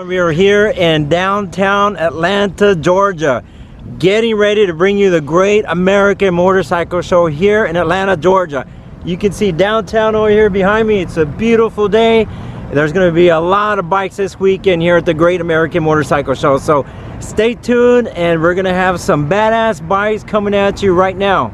We are here in downtown Atlanta, Georgia, getting ready to bring you the Great American Motorcycle Show here in Atlanta, Georgia. You can see downtown over here behind me. It's a beautiful day. There's going to be a lot of bikes this weekend here at the Great American Motorcycle Show. So stay tuned, and we're going to have some badass bikes coming at you right now.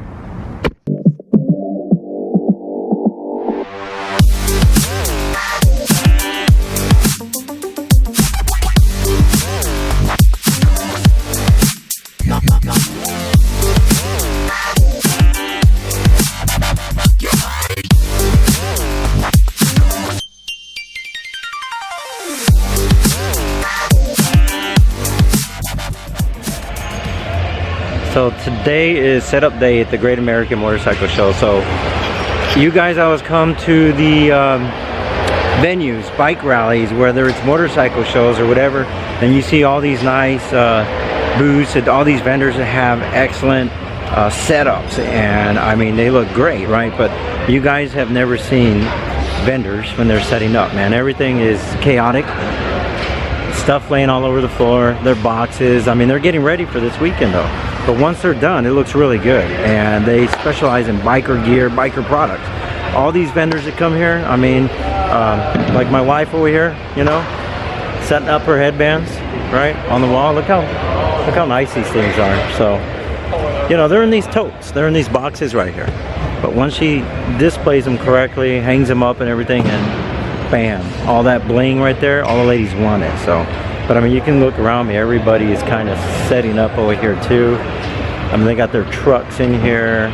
So today is setup day at the Great American Motorcycle Show. So you guys always come to the venues, bike rallies, whether it's motorcycle shows or whatever, and you see all these nice booths and all these vendors that have excellent setups, and I mean they look great, right? But you guys have never seen vendors when they're setting up, man. Everything is chaotic, stuff laying all over the floor, their boxes. I mean, they're getting ready for this weekend though. But once they're done, it looks really good. And they specialize in biker gear, biker products. All these vendors that come here, I mean, like my wife over here, you know, setting up her headbands, right, on the wall. Look how nice these things are. So, you know, they're in these totes. They're in these boxes right here. But once she displays them correctly, hangs them up and everything, and bam, all that bling right there, all the ladies want it. So. But I mean, you can look around me, everybody is kind of setting up over here too. I mean, they got their trucks in here,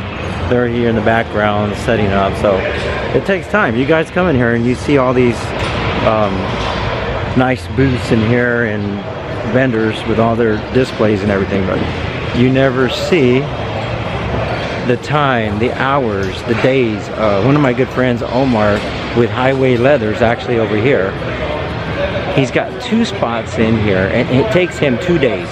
they're here in the background setting up. So it takes time. You guys come in here and you see all these nice booths in here and vendors with all their displays and everything, but you never see the time, the hours, the days. One of my good friends, Omar, with Highway Leathers, actually over here, he's got 2 spots in here, and it takes him 2 days.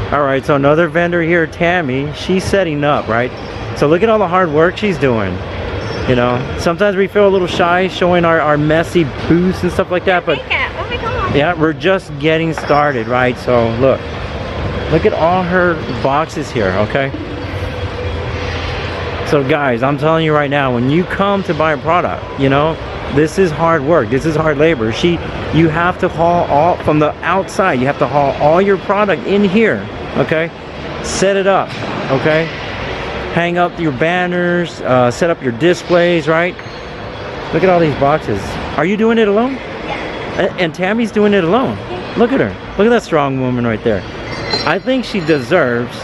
Alright, so another vendor here, Tammy, she's setting up, right? So look at all the hard work she's doing. You know, sometimes we feel a little shy showing our messy booths and stuff like that, but yeah, we're just getting started, right? So look at all her boxes here, okay? So guys, I'm telling you right now, when you come to buy a product, you know, this is hard work, this is hard labor. You have to haul all from the outside, you have to haul all your product in here, okay? Set it up, okay? Hang up your banners, set up your displays, right? Look at all these boxes. Are you doing it alone? Yeah. And Tammy's doing it alone. Yeah. Look at her. Look at that strong woman right there. I think she deserves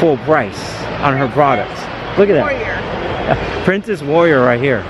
full price on her products. Look at that. Warrior. Princess Warrior right here.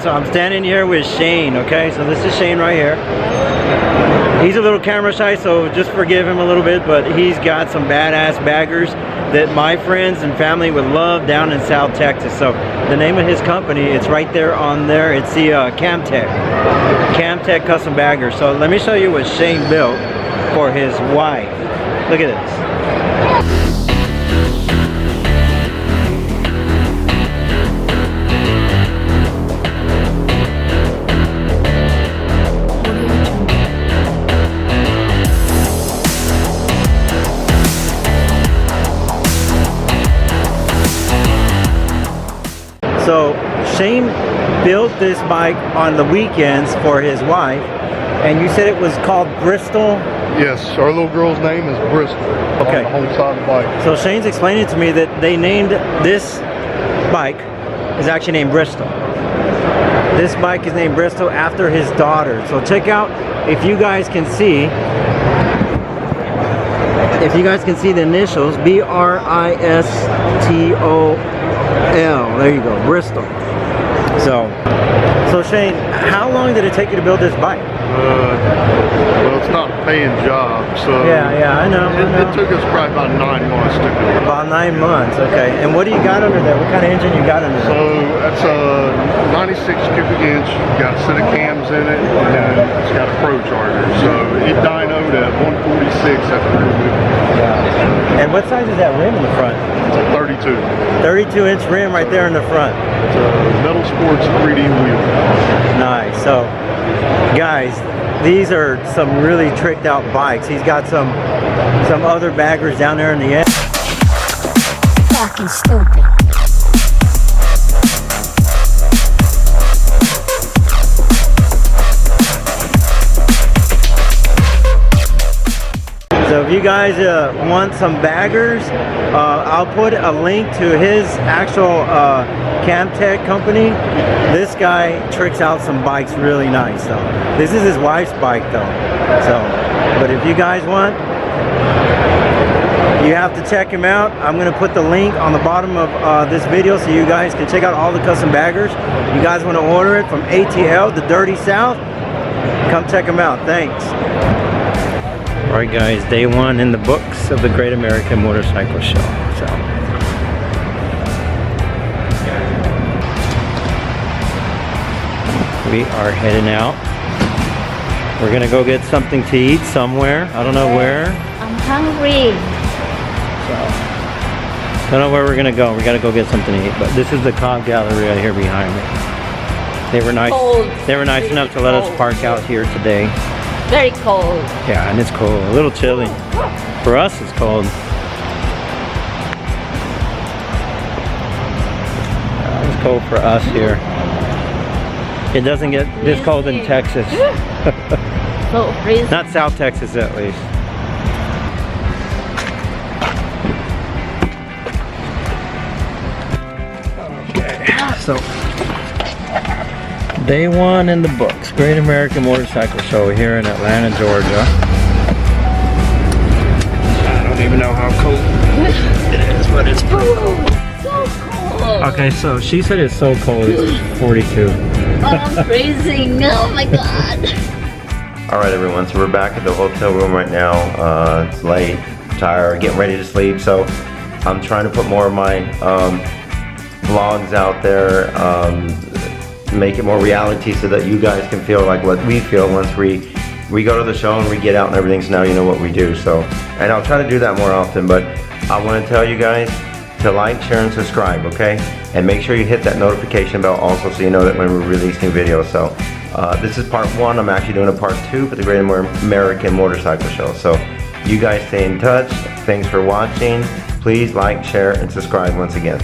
So I'm standing here with Shane, okay? So this is Shane right here. He's a little camera shy, so just forgive him a little bit, but he's got some badass baggers that my friends and family would love down in South Texas. So the name of his company, it's right there on there. It's the Camtech Custom Bagger. So let me show you what Shane built. for his wife. Look at this. So Shane built this bike on the weekends for his wife, and you said it was called Bristol? Yes, our little girl's name is Bristol. Okay. On the whole side of the bike. So Shane's explaining to me that they named this bike is actually named Bristol. This bike is named Bristol after his daughter. So check out, if you guys can see the initials, B-R-I-S-T-O-L. There you go, Bristol. So Shane, how long did it take you to build this bike? Well, it's not a paying job, so Yeah, I know. it took us probably about 9 months to do it. About 9 months, okay. And what do you got under there? What kind of engine you got under there? So that's a 96 cubic inch, got a set of cams in it, and then it's got a pro charger. So it dynoed at 146 at the rear wheel. And what size is that rim in the front? It's a 32. 32 inch rim right there in the front. It's a Metal Sports 3D wheel. Nice. So guys, these are some really tricked out bikes. He's got some other baggers down there in the end. Fucking stupid. So if you guys want some baggers, I'll put a link to his actual Camtech company. This guy tricks out some bikes really nice. So this is his wife's bike though. So, but if you guys want, you have to check him out. I'm gonna put the link on the bottom of this video so you guys can check out all the custom baggers. You guys want to order it from ATL, the Dirty South? Come check him out. Thanks. Alright guys, day one in the books of the Great American Motorcycle Show. So we are heading out. We're gonna go get something to eat somewhere. I don't know where. I'm hungry. So don't know where we're gonna go. We gotta go get something to eat. But this is the Cobb Gallery right here behind me. They were nice. Cold. They were nice enough to let us park out here today. Very cold. Yeah, and it's cold. A little chilly. For us, it's cold. It's cold for us here. It doesn't get this cold in Texas. So freezing. Not South Texas, at least. Okay, so day one in the books. Great American Motorcycle Show here in Atlanta, Georgia. I don't even know how cold it is, but it's pretty cold. So cold. Okay, so she said it's so cold, it's 42. Oh, I'm freezing. Oh my god. Alright everyone, so we're back at the hotel room right now. It's late, tired, getting ready to sleep, so I'm trying to put more of my vlogs out there, make it more reality so that you guys can feel like what we feel once we go to the show and we get out and everything, so now you know what we do. So, and I'll try to do that more often, but I want to tell you guys to like, share, and subscribe, okay? And make sure you hit that notification bell also so you know that when we release new videos. So this is part one. I'm actually doing a part two for the Great American Motorcycle Show. So you guys stay in touch. Thanks for watching. Please like, share, and subscribe once again.